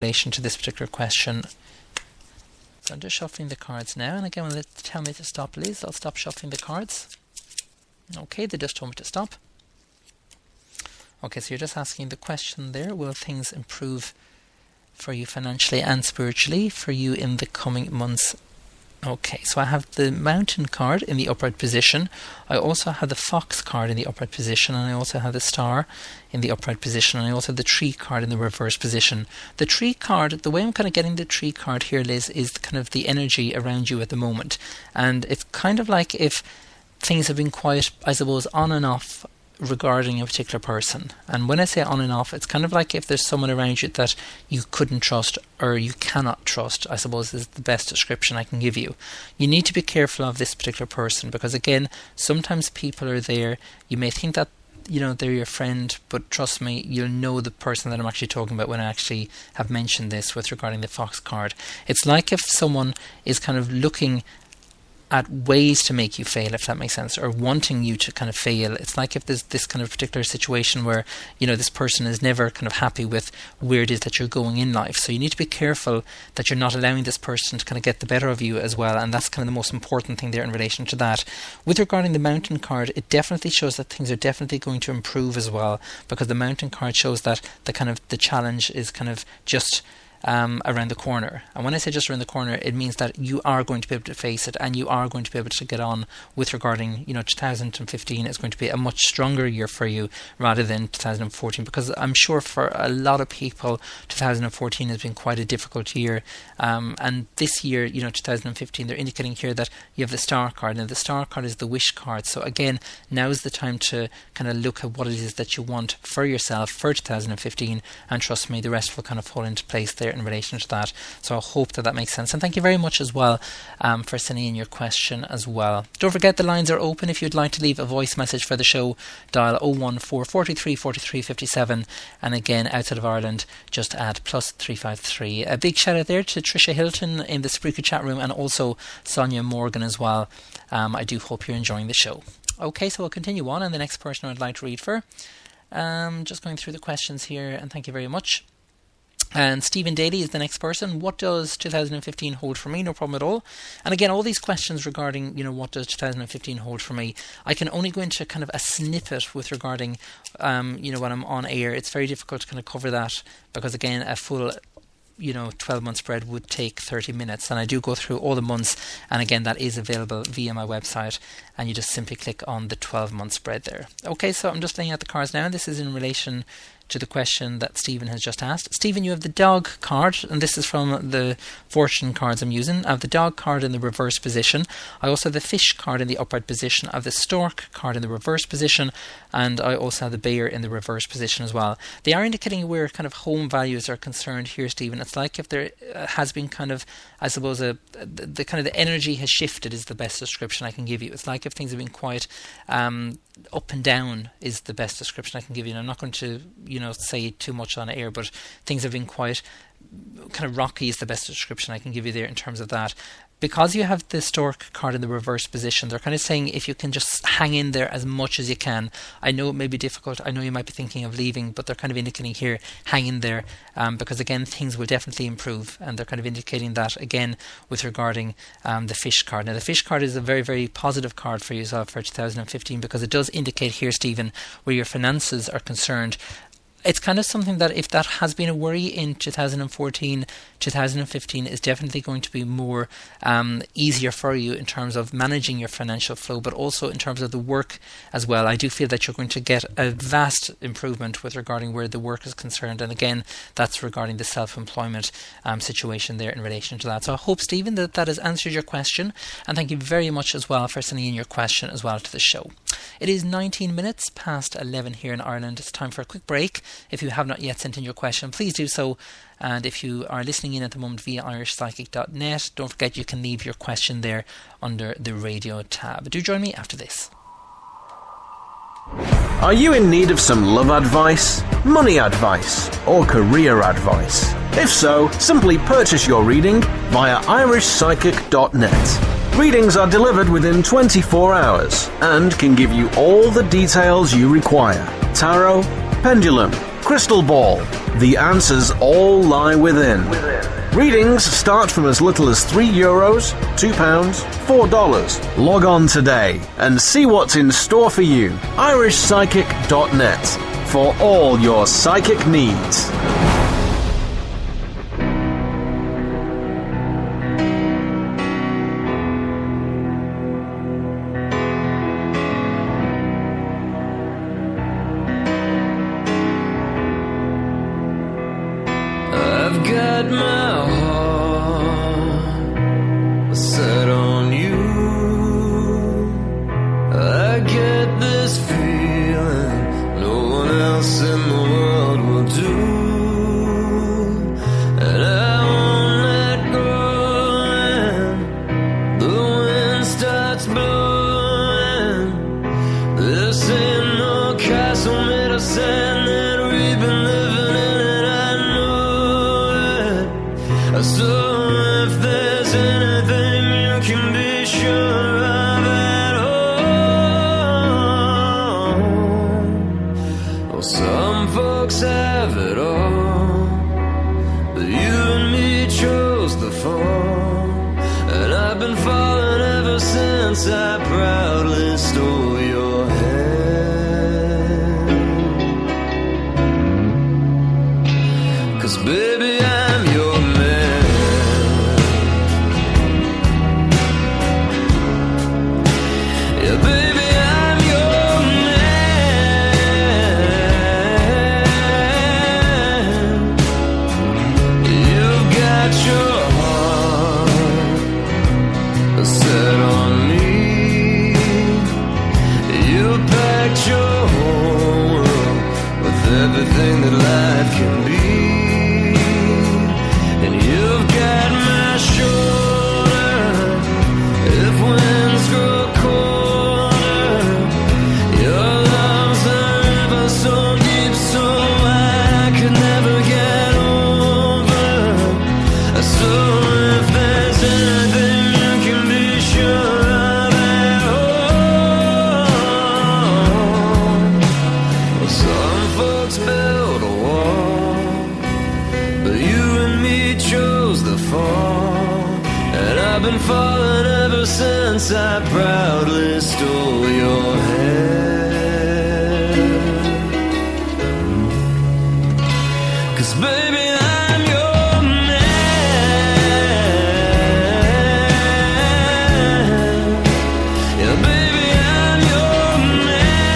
relation to this particular question. So I'm just shuffling the cards now, and again, when they tell me to stop, Liz, I'll stop shuffling the cards. Okay, they just told me to stop. Okay, so you're just asking the question there, will things improve for you financially and spiritually for you in the coming months? Okay, so I have the Mountain card in the upright position. I also have the Fox card in the upright position, and I also have the Star in the upright position, and I also have the Tree card in the reverse position. The Tree card, the way I'm kind of getting the Tree card here, Liz, is kind of the energy around you at the moment. And it's kind of like if things have been quite, I suppose, on and off regarding a particular person. And when I say on and off, it's kind of like if there's someone around you that you couldn't trust or you cannot trust, I suppose is the best description I can give you. You need to be careful of this particular person, because again, sometimes people are there, you may think that they're your friend, but trust me, you'll know the person that I'm actually talking about when I actually have mentioned this with regarding the Fox card. It's like if someone is kind of looking at ways to make you fail, if that makes sense, or wanting you to kind of fail. It's like if there's this kind of particular situation where, this person is never kind of happy with where it is that you're going in life. So you need to be careful that you're not allowing this person to kind of get the better of you as well. And that's kind of the most important thing there in relation to that. With regarding the Mountain card, it definitely shows that things are definitely going to improve as well, because the Mountain card shows that the challenge is kind of just around the corner. And when I say just around the corner, it means that you are going to be able to face it, and you are going to be able to get on with regarding 2015 is going to be a much stronger year for you rather than 2014, because I'm sure for a lot of people 2014 has been quite a difficult year, and this year 2015, they're indicating here that you have the Star card, and the Star card is the wish card. So again, now's the time to kind of look at what it is that you want for yourself for 2015, and trust me, the rest will kind of fall into place there in relation to that. So I hope that makes sense, and thank you very much as well for sending in your question as well. Don't forget, the lines are open. If you'd like to leave a voice message for the show, dial 014 43 43 57, and again, outside of Ireland, just add +353. A big shout out there to Tricia Hilton in the Spreaker chat room, and also Sonia Morgan as well. I do hope you're enjoying the show. Okay, so we'll continue on, and the next person I'd like to read for, just going through the questions here, and thank you very much. And Stephen Daly is the next person. What does 2015 hold for me? No problem at all. And again, all these questions regarding, what does 2015 hold for me? I can only go into kind of a snippet with regarding, when I'm on air. It's very difficult to kind of cover that, because again, a full 12-month spread would take 30 minutes, and I do go through all the months, and again, that is available via my website, and you just simply click on the 12-month spread there. Okay, so I'm just laying out the cards now. This is in relation to the question that Stephen has just asked. Stephen, you have the Dog card, and this is from the fortune cards I'm using. I have the Dog card in the reverse position. I also have the Fish card in the upright position. I have the Stork card in the reverse position, and I also have the Bear in the reverse position as well. They are indicating where kind of home values are concerned here, Stephen. It's like if there has been kind of, I suppose, the kind of the energy has shifted is the best description I can give you. It's like if things have been quite up and down is the best description I can give you. And I'm not going to, say too much on air, but things have been quite kind of rocky is the best description I can give you there in terms of that. Because you have the Stork card in the reverse position, they're kind of saying if you can just hang in there as much as you can. I know it may be difficult. I know you might be thinking of leaving, but they're kind of indicating here, hang in there, because again, things will definitely improve. And they're kind of indicating that again with regarding the Fish card. Now, the Fish card is a very, very positive card for yourself for 2015, because it does indicate here, Stephen, where your finances are concerned. It's kind of something that if that has been a worry in 2014, 2015 is definitely going to be more easier for you in terms of managing your financial flow, but also in terms of the work as well. I do feel that you're going to get a vast improvement with regarding where the work is concerned. And again, that's regarding the self-employment situation there in relation to that. So I hope, Stephen, that has answered your question. And thank you very much as well for sending in your question as well to the show. It is 19 minutes past 11 here in Ireland. It's time for a quick break. If you have not yet sent in your question, please do so. And if you are listening in at the moment via irishpsychic.net, don't forget you can leave your question there under the radio tab. Do join me after this. Are you in need of some love advice, money advice, or career advice? If so, simply purchase your reading via irishpsychic.net. Readings are delivered within 24 hours and can give you all the details you require. Tarot, pendulum, crystal ball. The answers all lie within. Readings start from as little as €3, £2, $4. Log on today and see what's in store for you. irishpsychic.net for all your psychic needs. I've got my heart set on you. I get this feeling no one else in the world will do. And I won't let go when the wind starts blowing. This ain't no castle made of sand that we've been living in, and I know it. So if there's anything you can be sure of at home, well, some folks have it all, but you and me chose the fall. And I've been falling ever since I proudly stole your hand. 'Cause baby, I'm your man. Yeah, baby, I'm your man. You've got your heart set on me. You packed your whole world with everything that life can be. And you've got my shoulder if winds grow colder. Your love's a river so deep, so I could never get over. So if there's anything you can be sure of at home, well, some folks build a wall, but you and me chose the fall. And I've been falling ever since I proudly stole your hand. 'Cause baby, I'm your man. Yeah, baby, I'm your man.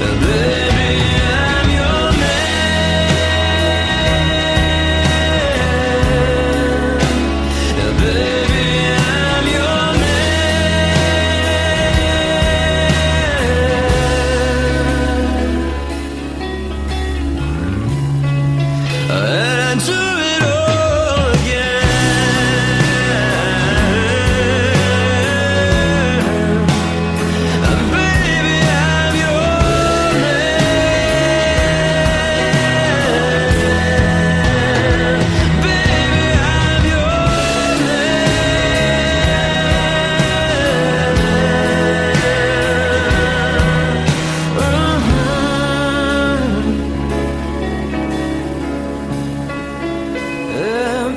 Yeah, baby, I'm your man. Yeah, baby, I'm your man. And I do it all again. And baby, I'm your man. Baby, I'm your man.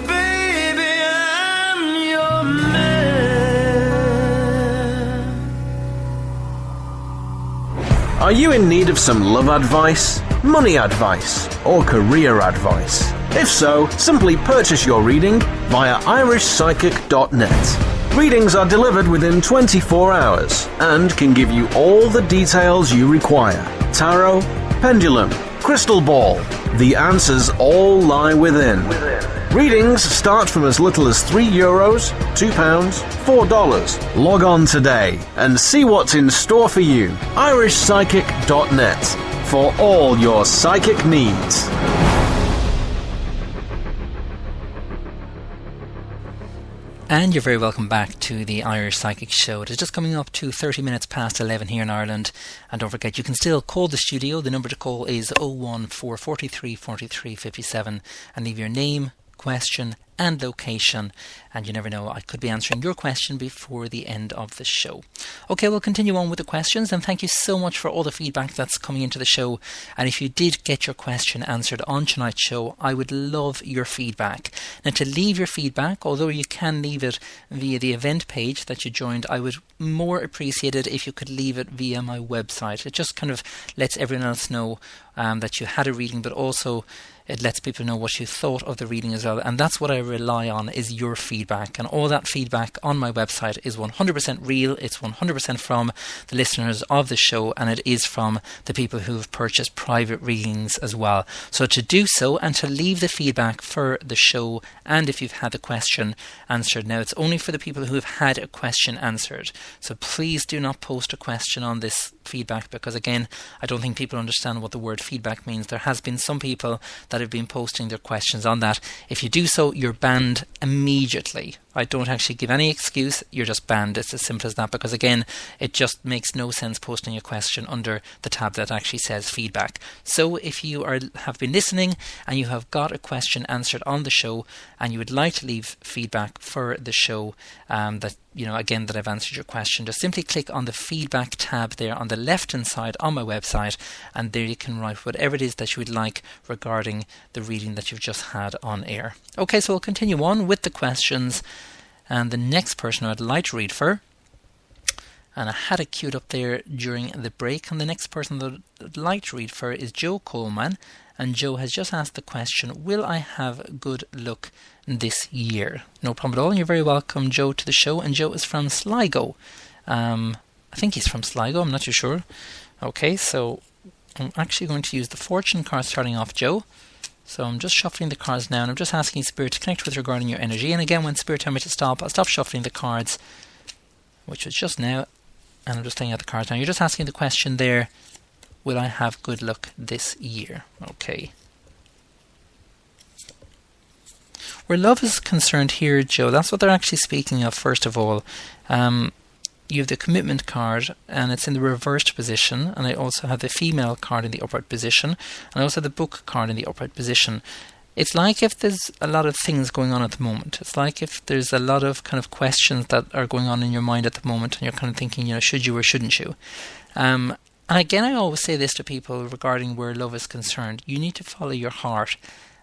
Baby, I'm your man. Are you in need of some love advice, money advice, or career advice? If so, simply purchase your reading via irishpsychic.net. Readings are delivered within 24 hours and can give you all the details you require. Tarot, pendulum, crystal ball. The answers all lie within. Readings start from as little as €3, £2, $4. Log on today and see what's in store for you. irishpsychic.net for all your psychic needs. And you're very welcome back to the Irish Psychic Show. It is just coming up to 30 minutes past 11 here in Ireland. And don't forget, you can still call the studio. The number to call is 014 43 43 57 and leave your name, question and location, and you never know, I could be answering your question before the end of the show. Okay, we'll continue on with the questions, and thank you so much for all the feedback that's coming into the show. And if you did get your question answered on tonight's show, I would love your feedback. Now, to leave your feedback, although you can leave it via the event page that you joined, I would more appreciate it if you could leave it via my website. It just kind of lets everyone else know that you had a reading, but also it lets people know what you thought of the reading as well. And that's what I rely on, is your feedback. And all that feedback on my website is 100% real. It's 100% from the listeners of the show, and it is from the people who have purchased private readings as well. So to do so and to leave the feedback for the show, and if you've had the question answered, now it's only for the people who have had a question answered. So please do not post a question on this feedback, because again, I don't think people understand what the word feedback means. There has been some people that have been posting their questions on that. If you do so, you're banned immediately. I don't actually give any excuse, you're just banned. It's as simple as that, because again, it just makes no sense posting a question under the tab that actually says feedback. So if you have been listening and you have got a question answered on the show and you would like to leave feedback for the show, that I've answered your question, just simply click on the feedback tab there on the left hand side on my website, and there you can write whatever it is that you would like regarding the reading that you've just had on air. Okay, so we'll continue on with the questions, and the next person I'd like to read for, and I had it queued up there during the break, and the next person that I'd like to read for is Joe Coleman, and Joe has just asked the question, will I have good luck this year? No problem at all, and you're very welcome, Joe, to the show. And Joe is from Sligo. I think he's from Sligo, I'm not too sure. Okay, so I'm actually going to use the fortune card starting off, Joe. So I'm just shuffling the cards now, and I'm just asking Spirit to connect with regarding your energy. And again, when Spirit tells me to stop, I'll stop shuffling the cards, which was just now, and I'm just laying out the cards now. You're just asking the question there, will I have good luck this year? Okay. Where love is concerned here, Joe, that's what they're actually speaking of, first of all. You have the commitment card, and it's in the reversed position, and I also have the female card in the upright position, and I also have the book card in the upright position. It's like if there's a lot of things going on at the moment. It's like if there's a lot of kind of questions that are going on in your mind at the moment, and you're kind of thinking, should you or shouldn't you? And again, I always say this to people regarding where love is concerned. You need to follow your heart.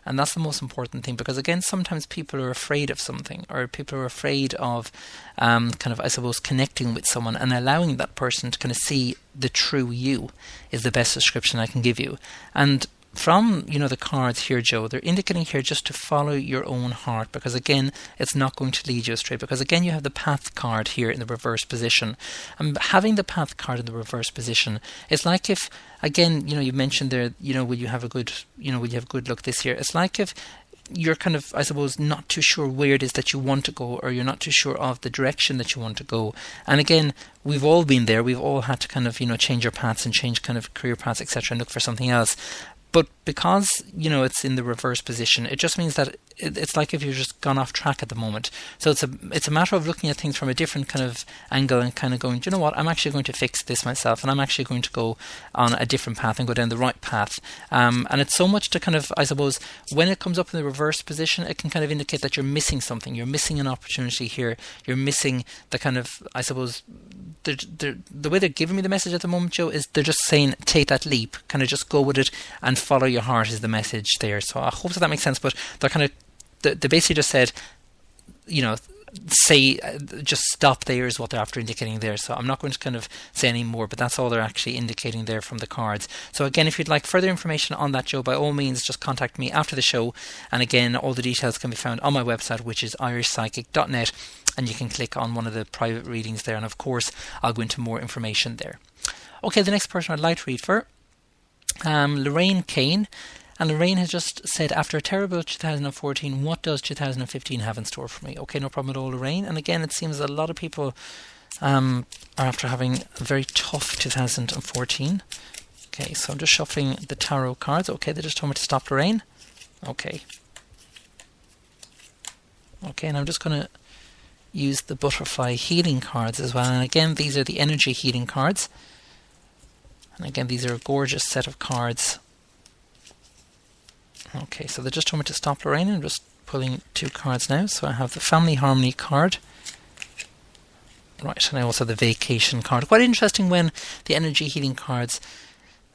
And that's the most important thing, because again, sometimes people are afraid of something, or people are afraid of connecting with someone and allowing that person to kind of see the true you is the best description I can give you. And from, the cards here, Joe, they're indicating here just to follow your own heart, because again, it's not going to lead you astray, because again, you have the path card here in the reverse position. And having the path card in the reverse position, it's like if, again, you mentioned there, will you have good luck this year? It's like if you're kind of, I suppose, not too sure where it is that you want to go, or you're not too sure of the direction that you want to go. And again, we've all been there. We've all had to kind of, change our paths and change kind of career paths, etc., and look for something else. But because, it's in the reverse position, it just means that it's like if you've just gone off track at the moment. So it's a matter of looking at things from a different kind of angle and kind of going, do you know what, I'm actually going to fix this myself, and I'm actually going to go on a different path and go down the right path. And it's so much to kind of, I suppose, when it comes up in the reverse position, it can kind of indicate that you're missing something. You're missing an opportunity here. You're missing the kind of, I suppose, the way they're giving me the message at the moment, Joe, is they're just saying take that leap, kind of just go with it and follow your heart is the message there. So I hope that makes sense. But they're kind of, they basically just said, say, just stop there is what they're after indicating there. So I'm not going to kind of say any more, but that's all they're actually indicating there from the cards. So again, if you'd like further information on that, Joe, by all means, just contact me after the show. And again, all the details can be found on my website, which is irishpsychic.net. And you can click on one of the private readings there. And of course, I'll go into more information there. Okay, the next person I'd like to read for, Lorraine Kane. And Lorraine has just said, after a terrible 2014, what does 2015 have in store for me? Okay, no problem at all, Lorraine. And again, it seems that a lot of people are after having a very tough 2014. Okay, so I'm just shuffling the tarot cards. Okay, they just told me to stop, Lorraine. Okay. Okay, and I'm just going to use the butterfly healing cards as well. And again, these are the energy healing cards. And again, these are a gorgeous set of cards. Okay, so they just told me to stop, Lorraine, and just pulling 2 cards now. So I have the Family Harmony card. Right, and I also have the Vacation card. Quite interesting when the energy healing cards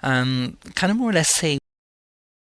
kind of more or less say